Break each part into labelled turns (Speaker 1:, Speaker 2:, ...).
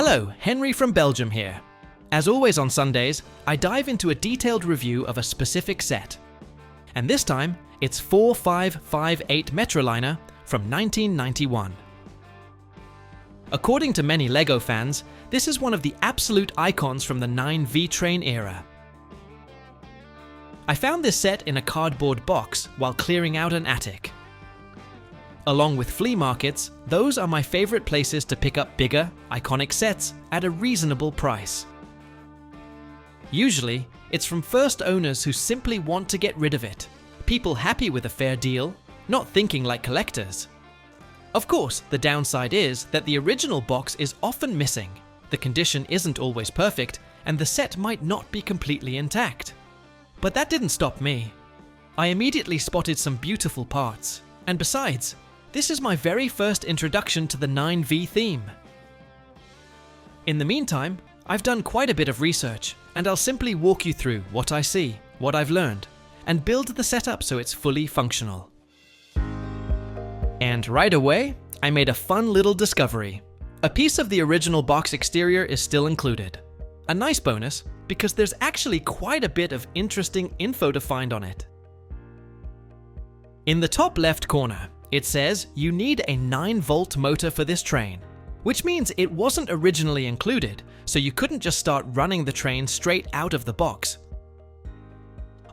Speaker 1: Hello, Henry from Belgium here. As always on Sundays, I dive into a detailed review of a specific set. And this time, it's 4558 Metroliner from 1991. According to many LEGO fans, this is one of the absolute icons from the 9V train era. I found this set in a cardboard box while clearing out an attic. Along with flea markets, those are my favorite places to pick up bigger, iconic sets at a reasonable price. Usually, it's from first owners who simply want to get rid of it. People happy with a fair deal, not thinking like collectors. Of course, the downside is that the original box is often missing, the condition isn't always perfect, and the set might not be completely intact. But that didn't stop me. I immediately spotted some beautiful parts, and besides, this is my very first introduction to the 9V theme. In the meantime, I've done quite a bit of research, and I'll simply walk you through what I see, what I've learned, and build the setup so it's fully functional. And right away, I made a fun little discovery. A piece of the original box exterior is still included. A nice bonus, because there's actually quite a bit of interesting info to find on it. In the top left corner, it says you need a 9-volt motor for this train, which means it wasn't originally included, so you couldn't just start running the train straight out of the box.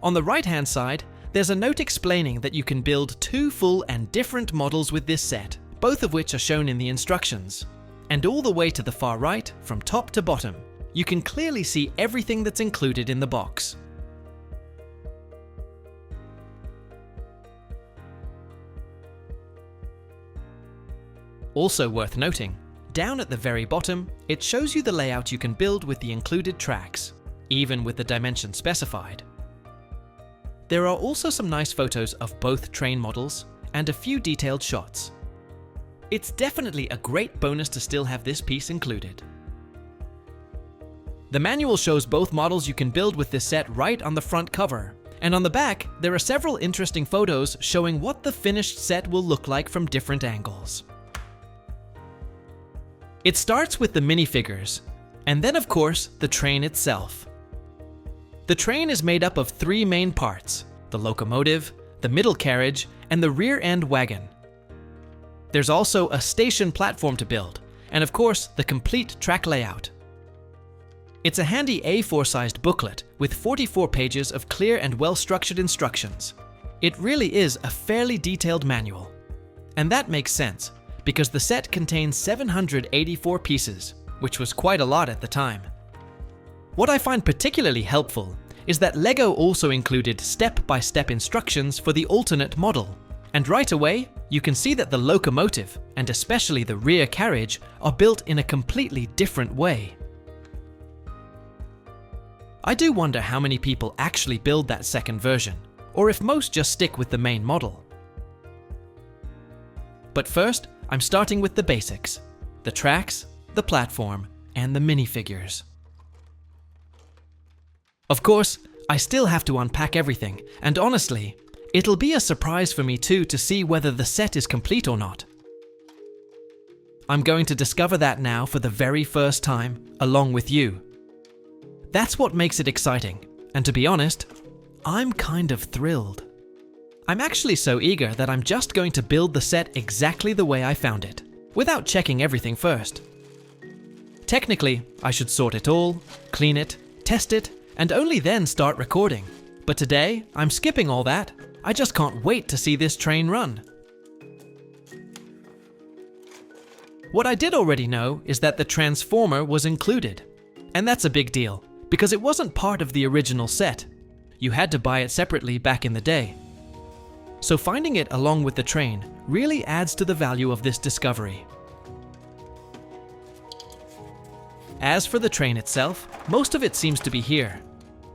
Speaker 1: On the right-hand side, there's a note explaining that you can build 2 full and different models with this set, both of which are shown in the instructions. And all the way to the far right, from top to bottom, you can clearly see everything that's included in the box. Also worth noting, down at the very bottom, it shows you the layout you can build with the included tracks, even with the dimensions specified. There are also some nice photos of both train models and a few detailed shots. It's definitely a great bonus to still have this piece included. The manual shows both models you can build with this set right on the front cover, and on the back, there are several interesting photos showing what the finished set will look like from different angles. It starts with the minifigures, and then of course, the train itself. The train is made up of 3 main parts: the locomotive, the middle carriage, and the rear end wagon. There's also a station platform to build, and of course, the complete track layout. It's a handy A4-sized booklet with 44 pages of clear and well-structured instructions. It really is a fairly detailed manual. And that makes sense, because the set contains 784 pieces, which was quite a lot at the time. What I find particularly helpful is that LEGO also included step-by-step instructions for the alternate model, and right away, you can see that the locomotive, and especially the rear carriage, are built in a completely different way. I do wonder how many people actually build that second version, or if most just stick with the main model. But first, I'm starting with the basics: the tracks, the platform, and the minifigures. Of course, I still have to unpack everything, and honestly, it'll be a surprise for me too to see whether the set is complete or not. I'm going to discover that now for the very first time, along with you. That's what makes it exciting, and to be honest, I'm kind of thrilled. I'm actually so eager that I'm just going to build the set exactly the way I found it, without checking everything first. Technically, I should sort it all, clean it, test it, and only then start recording. But today, I'm skipping all that. I just can't wait to see this train run. What I did already know is that the transformer was included. And that's a big deal, because it wasn't part of the original set. You had to buy it separately back in the day. So finding it along with the train really adds to the value of this discovery. As for the train itself, most of it seems to be here.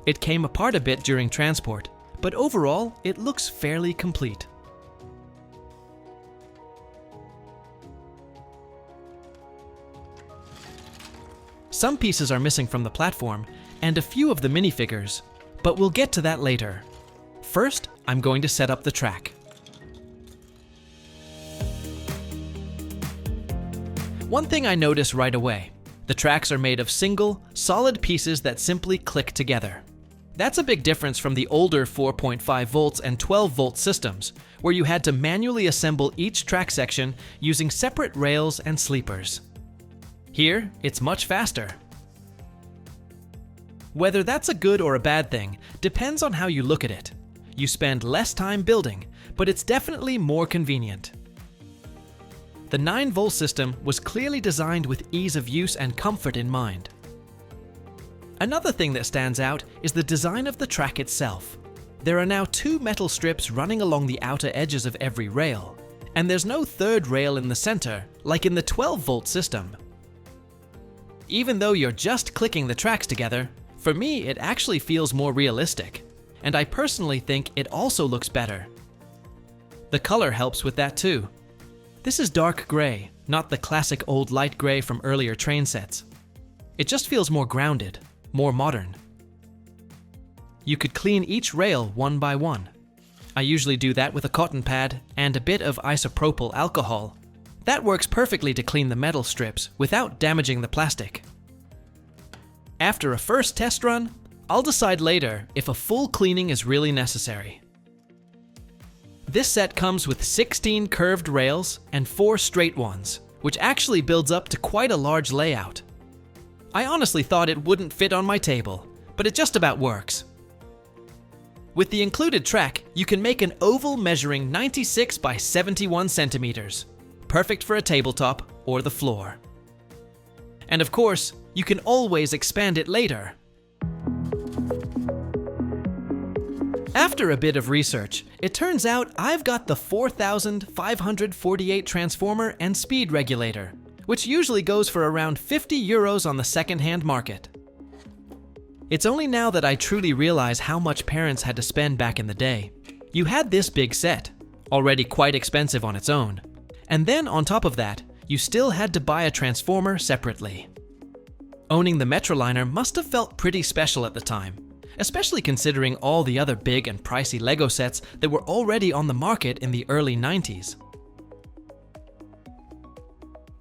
Speaker 1: It came apart a bit during transport, but overall, it looks fairly complete. Some pieces are missing from the platform, and a few of the minifigures, but we'll get to that later. First, I'm going to set up the track. One thing I noticed right away, The tracks are made of single, solid pieces that simply click together. That's a big difference from the older 4.5 volts and 12 volt systems, where you had to manually assemble each track section using separate rails and sleepers. Here, it's much faster. Whether that's a good or a bad thing depends on how you look at it. You spend less time building, but it's definitely more convenient. The 9-volt system was clearly designed with ease of use and comfort in mind. Another thing that stands out is the design of the track itself. There are now 2 metal strips running along the outer edges of every rail, and there's no third rail in the center, like in the 12-volt system. Even though you're just clicking the tracks together, for me it actually feels more realistic, and I personally think it also looks better. The color helps with that too. This is dark gray, not the classic old light gray from earlier train sets. It just feels more grounded, more modern. You could clean each rail one by one. I usually do that with a cotton pad and a bit of isopropyl alcohol. That works perfectly to clean the metal strips without damaging the plastic. After a first test run, I'll decide later if a full cleaning is really necessary. This set comes with 16 curved rails and 4 straight ones, which actually builds up to quite a large layout. I honestly thought it wouldn't fit on my table, but it just about works. With the included track, you can make an oval measuring 96 by 71 centimeters, perfect for a tabletop or the floor. And of course, you can always expand it later. After a bit of research, it turns out I've got the 4548 transformer and speed regulator, which usually goes for around 50 euros on the second-hand market. It's only now that I truly realize how much parents had to spend back in the day. You had this big set, already quite expensive on its own, and then on top of that, you still had to buy a transformer separately. Owning the Metroliner must have felt pretty special at the time, especially considering all the other big and pricey Lego sets that were already on the market in the early 90s.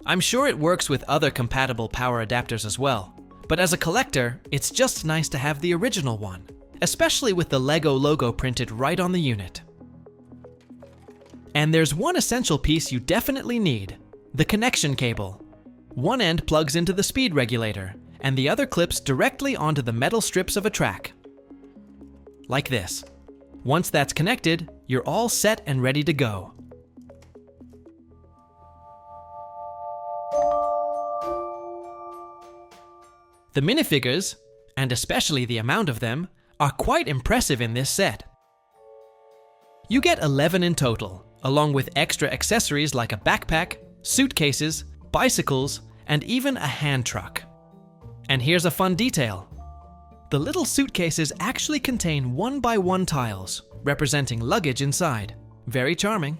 Speaker 1: I'm sure it works with other compatible power adapters as well, but as a collector, it's just nice to have the original one, especially with the Lego logo printed right on the unit. And there's one essential piece you definitely need: the connection cable. One end plugs into the speed regulator, and the other clips directly onto the metal strips of a track. Like this. Once that's connected, you're all set and ready to go. The minifigures, and especially the amount of them, are quite impressive in this set. You get 11 in total, along with extra accessories like a backpack, suitcases, bicycles, and even a hand truck. And here's a fun detail. The little suitcases actually contain 1x1 tiles, representing luggage inside. Very charming.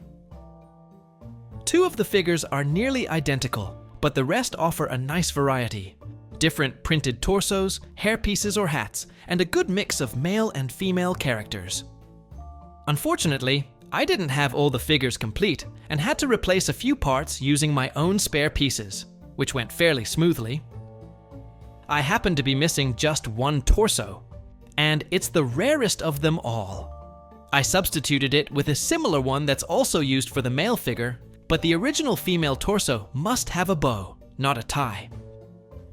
Speaker 1: 2 of the figures are nearly identical, but the rest offer a nice variety. Different printed torsos, hairpieces or hats, and a good mix of male and female characters. Unfortunately, I didn't have all the figures complete and had to replace a few parts using my own spare pieces, which went fairly smoothly. I happened to be missing just one torso, and it's the rarest of them all. I substituted it with a similar one that's also used for the male figure, but the original female torso must have a bow, not a tie.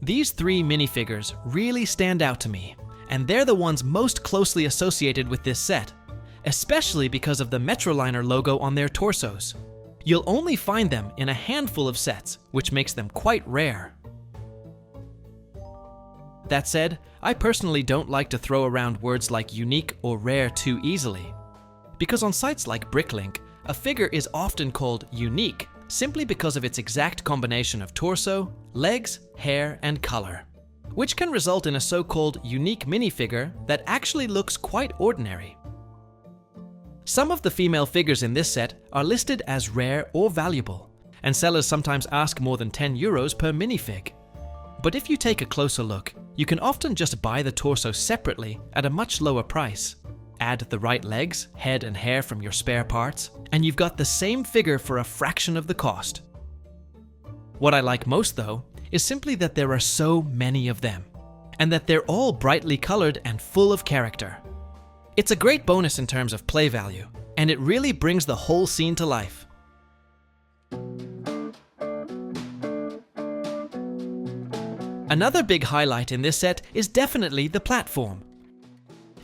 Speaker 1: These 3 minifigures really stand out to me, and they're the ones most closely associated with this set, especially because of the Metroliner logo on their torsos. You'll only find them in a handful of sets, which makes them quite rare. That said, I personally don't like to throw around words like unique or rare too easily, because on sites like Bricklink, a figure is often called unique simply because of its exact combination of torso, legs, hair, and color, which can result in a so-called unique minifigure that actually looks quite ordinary. Some of the female figures in this set are listed as rare or valuable, and sellers sometimes ask more than 10 euros per minifig. But if you take a closer look, you can often just buy the torso separately at a much lower price. Add the right legs, head and hair from your spare parts, and you've got the same figure for a fraction of the cost. What I like most though, is simply that there are so many of them, and that they're all brightly colored and full of character. It's a great bonus in terms of play value, and it really brings the whole scene to life. Another big highlight in this set is definitely the platform.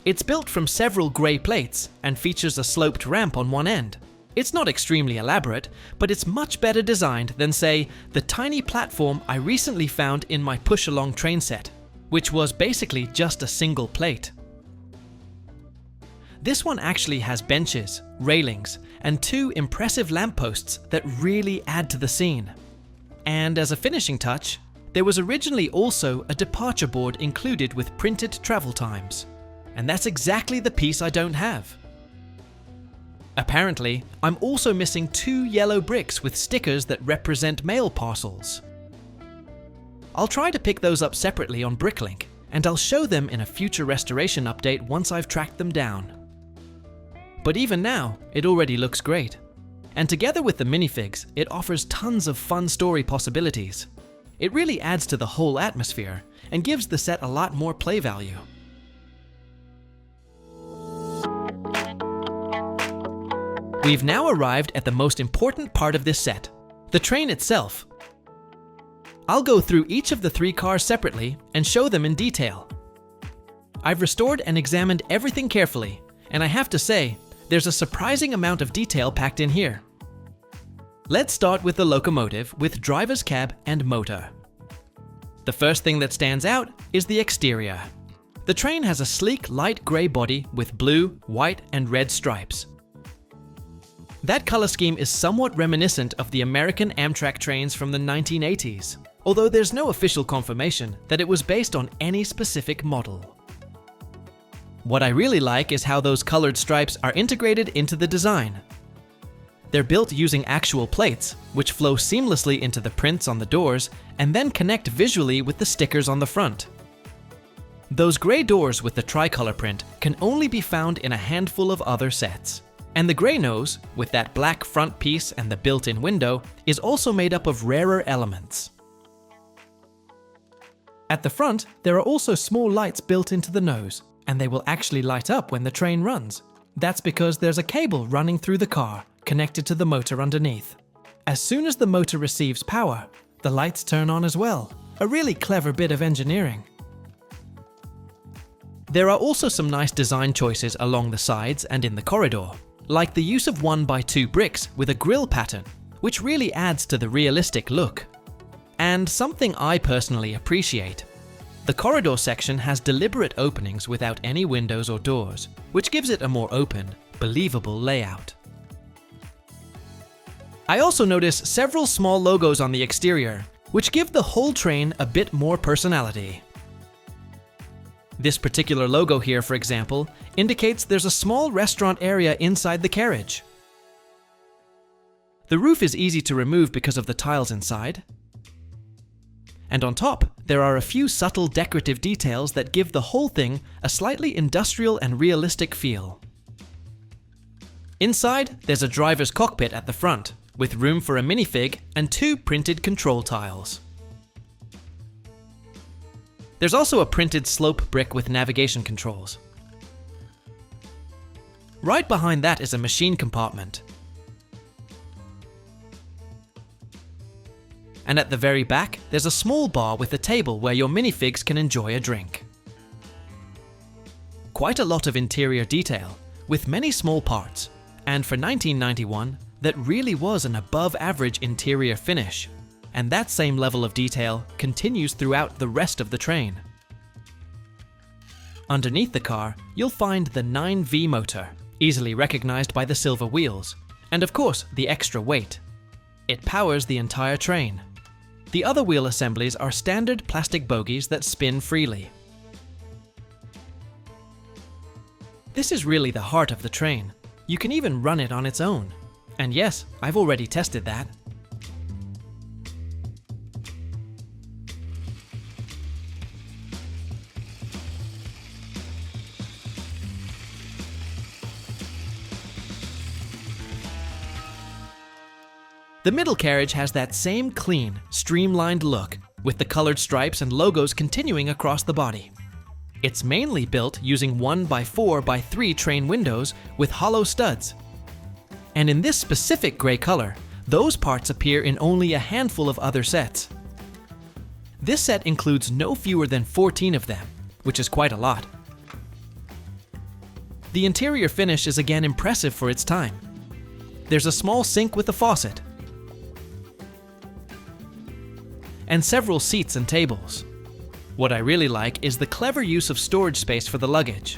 Speaker 1: It's built from several grey plates and features a sloped ramp on one end. It's not extremely elaborate, but it's much better designed than, say, the tiny platform I recently found in my push-along train set, which was basically just a single plate. This one actually has benches, railings, and 2 impressive lampposts that really add to the scene. And as a finishing touch, there was originally also a departure board included with printed travel times. And that's exactly the piece I don't have. Apparently, I'm also missing 2 yellow bricks with stickers that represent mail parcels. I'll try to pick those up separately on Bricklink, and I'll show them in a future restoration update once I've tracked them down. But even now, it already looks great. And together with the minifigs, it offers tons of fun story possibilities. It really adds to the whole atmosphere and gives the set a lot more play value. We've now arrived at the most important part of this set, the train itself. I'll go through each of the 3 cars separately and show them in detail. I've restored and examined everything carefully, and I have to say, there's a surprising amount of detail packed in here. Let's start with the locomotive with driver's cab and motor. The first thing that stands out is the exterior. The train has a sleek light grey body with blue, white, and red stripes. That color scheme is somewhat reminiscent of the American Amtrak trains from the 1980s, although there's no official confirmation that it was based on any specific model. What I really like is how those colored stripes are integrated into the design. They're built using actual plates, which flow seamlessly into the prints on the doors and then connect visually with the stickers on the front. Those grey doors with the tricolor print can only be found in a handful of other sets. And the grey nose, with that black front piece and the built-in window, is also made up of rarer elements. At the front, there are also small lights built into the nose, and they will actually light up when the train runs. That's because there's a cable running through the car, connected to the motor underneath. As soon as the motor receives power, the lights turn on as well. A really clever bit of engineering. There are also some nice design choices along the sides and in the corridor, like the use of 1x2 bricks with a grille pattern, which really adds to the realistic look. And something I personally appreciate. The corridor section has deliberate openings without any windows or doors, which gives it a more open, believable layout. I also notice several small logos on the exterior, which give the whole train a bit more personality. This particular logo here, for example, indicates there's a small restaurant area inside the carriage. The roof is easy to remove because of the tiles inside. And on top, there are a few subtle decorative details that give the whole thing a slightly industrial and realistic feel. Inside, there's a driver's cockpit at the front, with room for a minifig and 2 printed control tiles. There's also a printed slope brick with navigation controls. Right behind that is a machine compartment. And at the very back, there's a small bar with a table where your minifigs can enjoy a drink. Quite a lot of interior detail, with many small parts, and for 1991, that really was an above-average interior finish, and that same level of detail continues throughout the rest of the train. Underneath the car, you'll find the 9V motor, easily recognized by the silver wheels, and of course the extra weight. It powers the entire train. The other wheel assemblies are standard plastic bogies that spin freely. This is really the heart of the train. You can even run it on its own. And yes, I've already tested that. The middle carriage has that same clean, streamlined look, with the colored stripes and logos continuing across the body. It's mainly built using 1x4x3 train windows with hollow studs. And in this specific gray color, those parts appear in only a handful of other sets. This set includes no fewer than 14 of them, which is quite a lot. The interior finish is again impressive for its time. There's a small sink with a faucet, and several seats and tables. What I really like is the clever use of storage space for the luggage.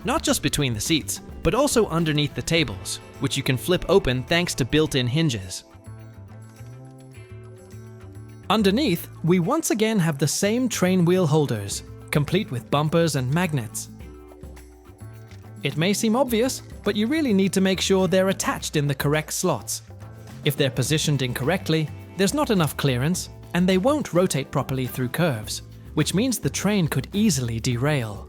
Speaker 1: Not just between the seats, but also underneath the tables, which you can flip open thanks to built-in hinges. Underneath, we once again have the same train wheel holders, complete with bumpers and magnets. It may seem obvious, but you really need to make sure they're attached in the correct slots. If they're positioned incorrectly, there's not enough clearance, and they won't rotate properly through curves, which means the train could easily derail.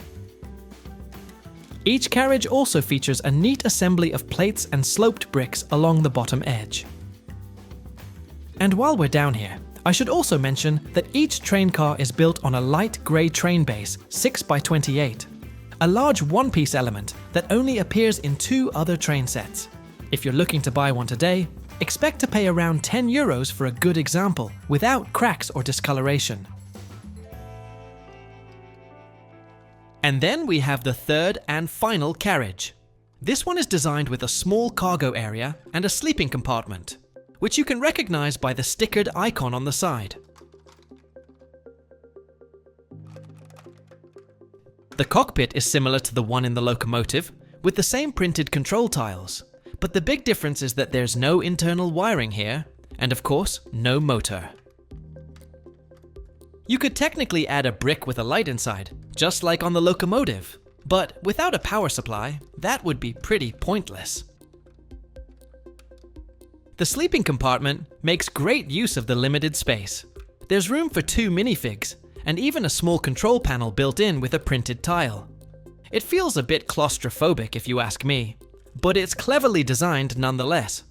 Speaker 1: Each carriage also features a neat assembly of plates and sloped bricks along the bottom edge. And while we're down here, I should also mention that each train car is built on a light grey train base 6x28, a large one-piece element that only appears in 2 other train sets. If you're looking to buy one today, expect to pay around €10 for a good example without cracks or discoloration. And then we have the third and final carriage. This one is designed with a small cargo area and a sleeping compartment, which you can recognize by the stickered icon on the side. The cockpit is similar to the one in the locomotive, with the same printed control tiles, but the big difference is that there's no internal wiring here, and of course, no motor. You could technically add a brick with a light inside, just like on the locomotive, but without a power supply, that would be pretty pointless. The sleeping compartment makes great use of the limited space. There's room for 2 minifigs, and even a small control panel built in with a printed tile. It feels a bit claustrophobic if you ask me, but it's cleverly designed nonetheless.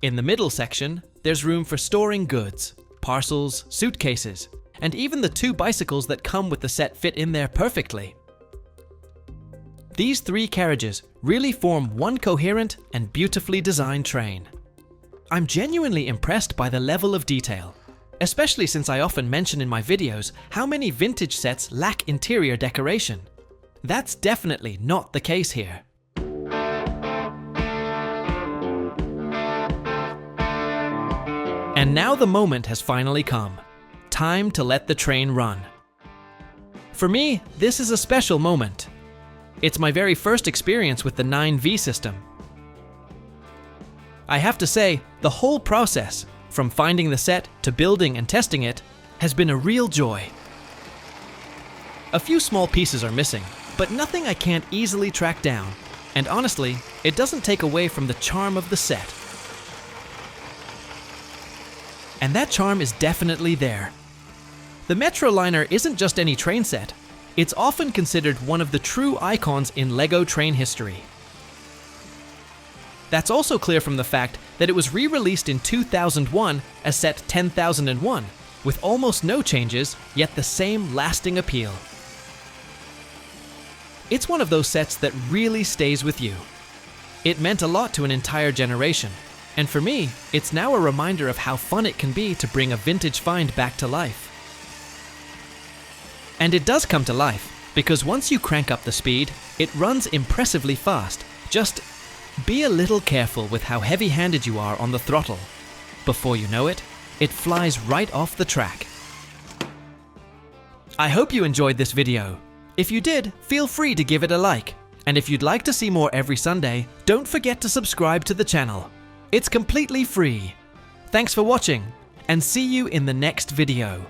Speaker 1: In the middle section, there's room for storing goods, parcels, suitcases, and even the 2 bicycles that come with the set fit in there perfectly. These 3 carriages really form one coherent and beautifully designed train. I'm genuinely impressed by the level of detail, especially since I often mention in my videos how many vintage sets lack interior decoration. That's definitely not the case here. And now the moment has finally come. Time to let the train run. For me, this is a special moment. It's my very first experience with the 9V system. I have to say, the whole process, from finding the set to building and testing it, has been a real joy. A few small pieces are missing, but nothing I can't easily track down. And honestly, it doesn't take away from the charm of the set. And that charm is definitely there. The Metroliner isn't just any train set. It's often considered one of the true icons in LEGO train history. That's also clear from the fact that it was re-released in 2001 as set 10001, with almost no changes, yet the same lasting appeal. It's one of those sets that really stays with you. It meant a lot to an entire generation, and for me, it's now a reminder of how fun it can be to bring a vintage find back to life. And it does come to life, because once you crank up the speed, it runs impressively fast. Just be a little careful with how heavy-handed you are on the throttle. Before you know it, it flies right off the track. I hope you enjoyed this video. If you did, feel free to give it a like. And if you'd like to see more every Sunday, don't forget to subscribe to the channel. It's completely free. Thanks for watching, and see you in the next video.